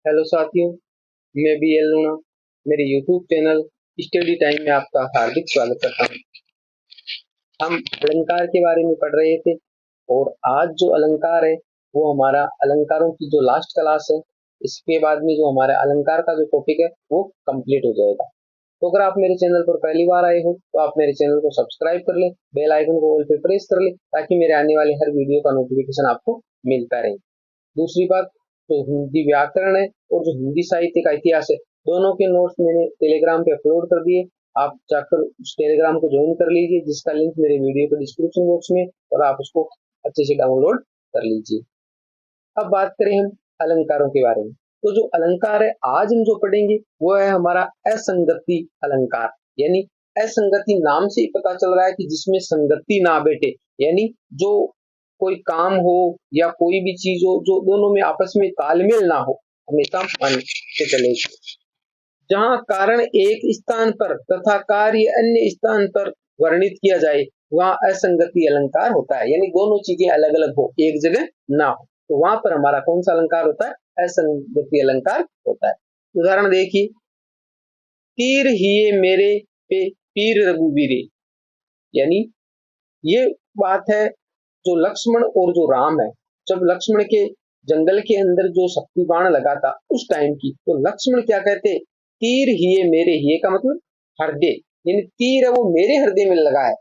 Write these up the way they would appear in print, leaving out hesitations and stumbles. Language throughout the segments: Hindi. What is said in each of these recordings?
हेलो साथियों, मैं बी एल लूणा मेरे यूट्यूब चैनल स्टडी टाइम में आपका हार्दिक स्वागत करता हूँ। हम अलंकार के बारे में पढ़ रहे थे और आज जो अलंकार है वो हमारा अलंकारों की जो लास्ट क्लास है, इसके बाद में जो हमारा अलंकार का जो टॉपिक है वो कंप्लीट हो जाएगा। तो अगर आप मेरे चैनल पर पहली बार आए हो तो आप मेरे चैनल को सब्सक्राइब कर ले, बेल आइकन को ऑल पे प्रेस कर ले ताकि मेरे आने वाले हर वीडियो का नोटिफिकेशन आपको मिलता रहे। दूसरी बात, जो हिंदी व्याकरण है और जो हिंदी साहित्य का इतिहास है, दोनों के नोट्स मैंने टेलीग्राम पे अपलोड कर दिए। आप जाकर उस टेलीग्राम को ज्वाइन कर लीजिए, जिसका लिंक मेरे वीडियो के डिस्क्रिप्शन बॉक्स में, और आप उसको अच्छे से डाउनलोड कर लीजिए। अब बात करें हम अलंकारों के बारे में, तो जो अलंकार है आज हम जो पढ़ेंगे वो है हमारा असंगति अलंकार। यानी असंगति नाम से ही पता चल रहा है कि जिसमें संगति ना बैठे, यानी जो कोई काम हो या कोई भी चीज हो जो दोनों में आपस में तालमेल ना हो, हमेशा मान के चले। जहाँ कारण एक स्थान पर तथा कार्य अन्य स्थान पर वर्णित किया जाए वहाँ असंगति अलंकार होता है। यानी दोनों चीजें अलग अलग हो, एक जगह ना हो, तो वहां पर हमारा कौन सा अलंकार होता है? असंगति अलंकार होता है। उदाहरण देखिए, तीर हिये मेरे पे पीर रघुवीरे। यानी ये बात है जो लक्ष्मण और जो राम है, जब लक्ष्मण के जंगल के अंदर जो शक्ति बाण लगा था उस टाइम की, तो लक्ष्मण क्या कहते? तीर हिये मेरे, हिये का मतलब हृदय, यानी तीर है वो मेरे हृदय में लगा है।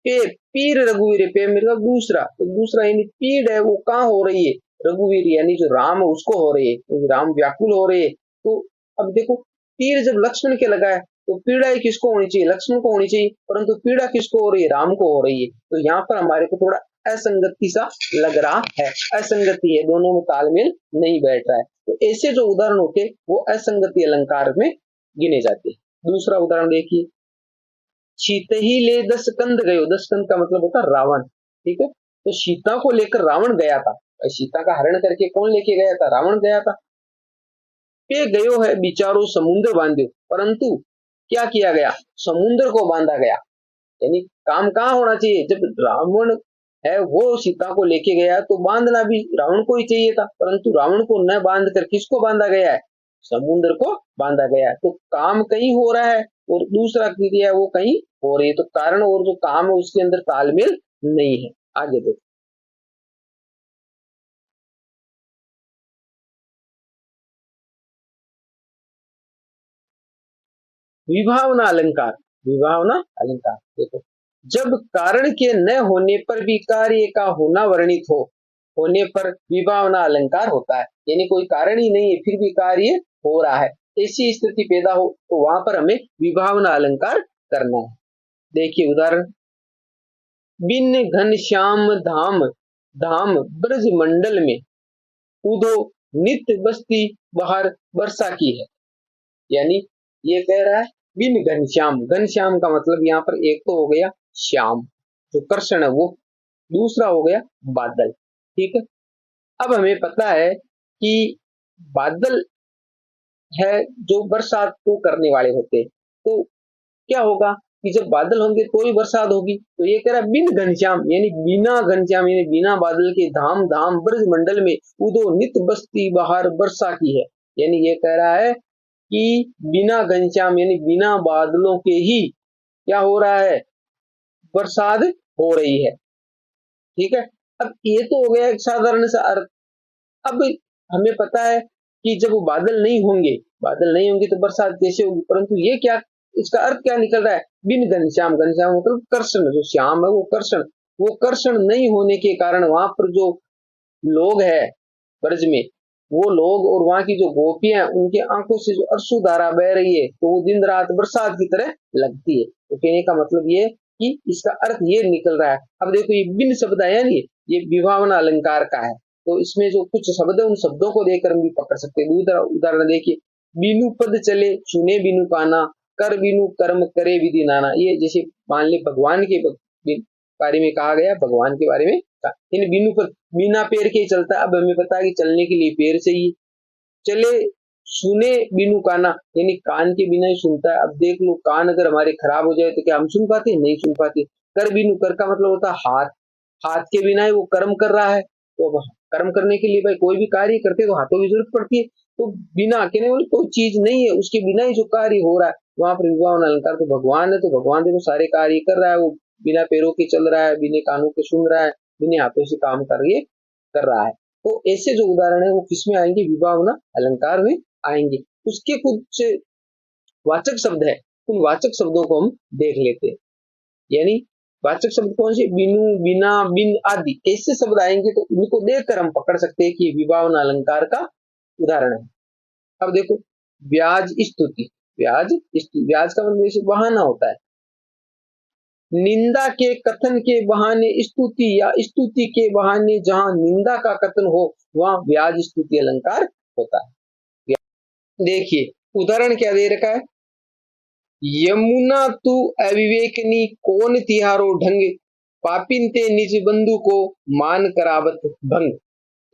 पे पीर रघुवीर, पे मतलब दूसरा, तो दूसरा यानी पीड़ है वो कहाँ हो रही है? रघुवीर यानी जो राम है उसको हो रही है, तो राम व्याकुल हो रहे है। तो अब देखो, तीर जब लक्ष्मण के लगा है तो पीड़ा किसको होनी चाहिए? लक्ष्मण को होनी चाहिए, परंतु पीड़ा किसको हो रही है? राम को हो रही है। तो यहाँ पर हमारे को थोड़ा असंगति सा लग रहा है, असंगति है, दोनों में तालमेल नहीं बैठ रहा है। तो ऐसे जो उदाहरण होते वो असंगति अलंकार में गिने जाते हैं। दूसरा उदाहरण देखिए, सीते ही ले दस कंद गयो। दस कंद का मतलब होता है रावण, ठीक है। तो सीता को लेकर रावण गया था, सीता का हरण करके कौन लेके गया था? रावण गया था। पे गयो है बिचारो समुद्र बांधे, परंतु क्या किया गया? समुद्र को बांधा गया। यानी काम कहाँ होना चाहिए? जब रावण है वो सीता को लेके गया तो बांधना भी रावण को ही चाहिए था, परंतु रावण को न बांध कर किसको बांधा गया है? समुद्र को बांधा गया है। तो काम कहीं हो रहा है और दूसरा क्रिया वो कहीं हो रही है, तो कारण और जो काम है उसके अंदर तालमेल नहीं है। आगे देखो, विभावना अलंकार। विभावना अलंकार देखो, जब कारण के न होने पर भी कार्य का होना वर्णित हो, होने पर विभावना अलंकार होता है। यानी कोई कारण ही नहीं है फिर भी कार्य हो रहा है, ऐसी स्थिति पैदा हो तो वहां पर हमें विभावना अलंकार करना है। देखिए उदाहरण, बिन घन श्याम धाम, धाम ब्रज मंडल में उदो नित्य बस्ती बाहर वर्षा की है। यानी ये कह रहा है बिन घनश्याम, घनश्याम का मतलब यहाँ पर एक तो हो गया श्याम जो कृष्ण है वो, दूसरा हो गया बादल, ठीक है। अब हमें पता है कि बादल है जो बरसात को करने वाले होते हैं, तो क्या होगा कि जब बादल होंगे तो ही बरसात होगी। तो ये कह रहा है बिन घनश्याम, यानी बिना घनश्याम, यानी बिना बादल के धाम धाम ब्रज मंडल में उदो नित बस्ती बाहर वर्षा की है। यानी ये कह रहा है कि बिना घनश्याम यानी बिना बादलों के ही क्या हो रहा है? बरसात हो रही है, ठीक है। अब ये तो हो गया एक साधारण सा अर्थ। अब हमें पता है कि जब वो बादल नहीं होंगे, बादल नहीं होंगे तो बरसात कैसे होगी? परंतु ये क्या, इसका अर्थ क्या निकल रहा है? बिन घनश्याम, घनश्याम मतलब कर्षण, जो श्याम है वो कर्षण, वो कर्षण नहीं होने के कारण वहां पर जो लोग है ब्रज में, वो लोग और वहां की जो गोपियां उनकी आंखों से जो अश्रु धारा बह रही है तो वो दिन रात बरसात की तरह लगती है। तो कहने का मतलब ये कि इसका अर्थ ये निकल रहा है। अब देखो ये बिन शब्द है यानी ये विभावना अलंकार का है, तो इसमें जो कुछ शब्द है उन शब्दों को देकर हम भी पकड़ सकते हैं। दूसरा उदाहरण देखिए, बिनु पद चले सुने बिनु काना, कर बिनु कर्म करे विधि नाना। ये जैसे मान ले भगवान के बारे में कहा गया, भगवान के बारे में इन बिनु पर, बिना पैर के ही चलता है। अब हमें पता है कि चलने के लिए पैर चाहिए। चले सुने बिनु काना, यानी कान के बिना ही सुनता है। अब देख लो कान अगर हमारे खराब हो जाए तो क्या हम सुन पाते? नहीं सुन पाते। कर बिनु, कर का मतलब होता है हाथ, हाथ के बिना ही वो कर्म कर रहा है, तो अब कर्म करने के लिए भाई कोई भी कार्य करते तो हाथों की जरूरत पड़ती है, तो बिना केवल कोई चीज नहीं है उसके बिना ही जो कार्य हो रहा है वहां पर विभावन अलंकार। तो भगवान है, तो भगवान देखो सारे कार्य कर रहा है, वो बिना पैरों के चल रहा है, बिना कानों के सुन रहा है, बिना हाथों से काम कर रहा है। तो ऐसे जो उदाहरण है वो किसमें आएंगे, विभावना अलंकार में आएंगे। उसके कुछ वाचक शब्द है, उन वाचक शब्दों को हम देख लेते हैं। यानी वाचक शब्द कौन से, बिनु, बिना, बिन आदि ऐसे शब्द आएंगे, तो इनको देखकर हम पकड़ सकते हैं कि ये विभावना अलंकार का उदाहरण है। अब देखो, ब्याज स्तुति, ब्याज का मतलब जैसे बहाना होता है। निंदा के कथन के बहाने स्तुति, या स्तुति के बहाने जहां निंदा का कथन हो वहां ब्याज स्तुति अलंकार होता है। देखिए उदाहरण क्या दे रखा है, यमुना तू अविवेकनी कौन तिहारो ढंग, पापिन ते निज बंधु को मान करावत भंग।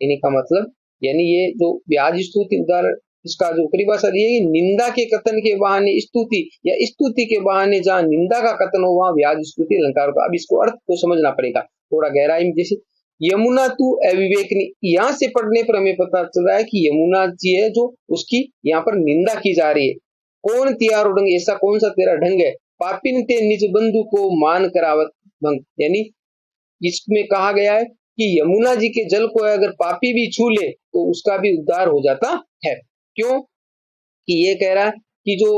यानी का मतलब, यानी ये जो ब्याज स्तुति उदाहरण, इसका जो परिभाषा दी है, निंदा के कथन के बहाने स्तुति, या स्तुति के बहाने जहां निंदा का कथन हो वहां ब्याज स्तुति अलंकार होगा। अब इसको अर्थ को समझना पड़ेगा थोड़ा गहराई में। जैसे यमुना तू अविवेकनी, यहाँ से पढ़ने पर हमें पता चल रहा है कि यमुना जी है जो उसकी यहाँ पर निंदा की जा रही है। कौन तियारो ढंग, ऐसा कौन सा तेरा ढंग है, पापिन ते निज बंधु को मान करावत भंग। यानी इसमें कहा गया है कि यमुना जी के जल को अगर पापी भी छू ले तो उसका भी उद्धार हो जाता है। क्यों कि ये कह रहा है कि जो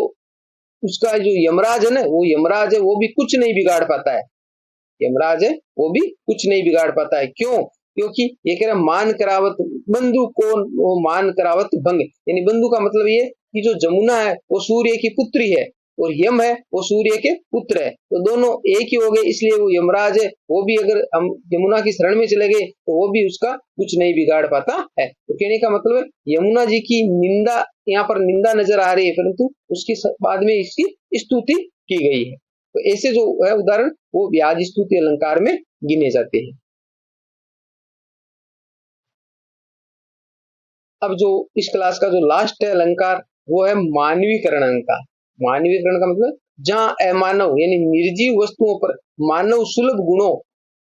उसका जो यमराज है ना, वो यमराज है वो भी कुछ नहीं बिगाड़ पाता है, यमराज है वो भी कुछ नहीं बिगाड़ पाता है। क्यों, क्योंकि ये कह रहा मान करावत बंधु को, वो मान करावत भंग। यानी बंधु का मतलब ये कि जो जमुना है वो सूर्य की पुत्री है और यम है वो सूर्य के पुत्र है, तो दोनों एक ही हो गए, इसलिए वो यमराज है वो भी अगर हम यमुना की शरण में चले गए तो वो भी उसका कुछ नहीं बिगाड़ पाता है। तो कहने का मतलब है यमुना जी की निंदा, यहाँ पर निंदा नजर आ रही है, परंतु उसके बाद में इसकी स्तुति की गई है। तो ऐसे जो है उदाहरण वो ब्याज स्तुति अलंकार में गिने जाते हैं। अब जो इस क्लास का जो लास्ट है अलंकार वो है मानवीकरण अलंकार। मानवीकरण का मतलब जहां अमानव यानी निर्जीव वस्तुओं पर मानव सुलभ गुणों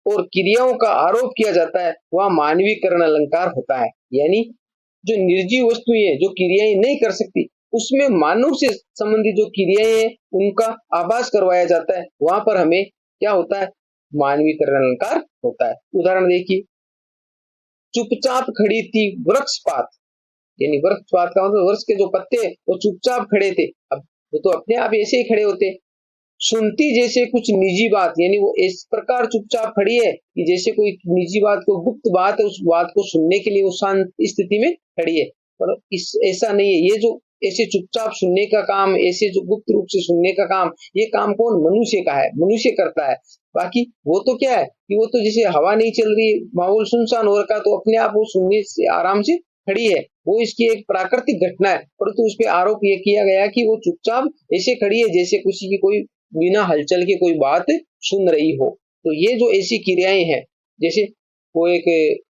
और क्रियाओं का आरोप किया जाता है वह मानवीकरण अलंकार होता है। यानी जो निर्जीव वस्तुएं हैं जो क्रियाएं नहीं कर सकती उसमें मानव से संबंधित जो क्रियाएं हैं उनका आभास करवाया जाता है, वहां पर हमें क्या होता है, मानवीकरण अलंकार होता है। उदाहरण देखिए, चुपचाप खड़ी थी वृक्ष पात, यानी वृक्ष पात का मतलब वृक्ष के जो पत्ते वो चुपचाप खड़े थे, अब वो तो अपने आप ऐसे ही खड़े होते। सुनती जैसे कुछ निजी बात, यानी वो इस प्रकार चुपचाप खड़ी है कि जैसे कोई निजी बात को, गुप्त बात है, उस बात को सुनने के लिए वो शांत स्थिति में खड़ी है। पर इस ऐसा नहीं है, ये जो ऐसे चुपचाप सुनने का काम, ऐसे जो गुप्त रूप से सुनने का काम, ये काम कौन, मनुष्य का है, मनुष्य करता है। बाकी वो तो क्या है कि वो तो जैसे हवा नहीं चल रही, माहौल सुनसान हो रखा, तो अपने आप वो सुनने से आराम से खड़ी है, वो इसकी एक प्राकृतिक घटना है। परंतु उस पर आरोप ये किया गया कि वो चुपचाप ऐसे खड़ी है जैसे किसी की कोई बिना हलचल के कोई बात सुन रही हो। तो ये जो ऐसी क्रियाएं हैं, जैसे वो एक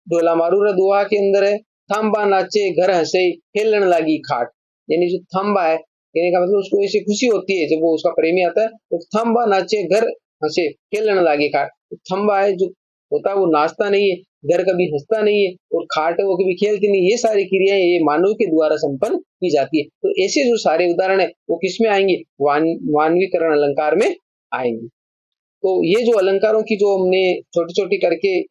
डोला मारूरा दुआ के अंदर है, थम्बा नाचे घर हंसे खेलन लागी खाट। यानी जो थम्बा है, कहने का मतलब उसको ऐसी खुशी होती है जब वो उसका प्रेमी आता है, तो थम्बा नाचे घर हंसे खेलन लागी खाट। तो थम्बा है जो होता है वो नाचता नहीं है, घर कभी हंसता नहीं है, और खाट है वो कभी खेलती नहीं। ये सारी क्रियाएं ये मानव के द्वारा संपन्न की जाती है। तो ऐसे जो सारे उदाहरण है वो किसमें आएंगे, मानवीकरण अलंकार में आएंगे। तो ये जो अलंकारों की जो हमने छोटी छोटी करके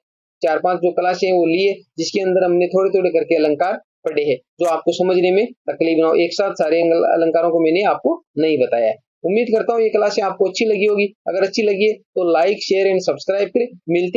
4-5 जो क्लासें हैं वो लिए, जिसके अंदर हमने थोड़े थोड़े करके अलंकार पढ़े हैं जो आपको समझने में तकलीफ ना हो। एक साथ सारे अलंकारों को मैंने आपको नहीं बताया है। उम्मीद करता हूँ ये क्लासें आपको अच्छी लगी होगी। अगर अच्छी लगी है तो लाइक, शेयर एंड सब्सक्राइब करें। मिलते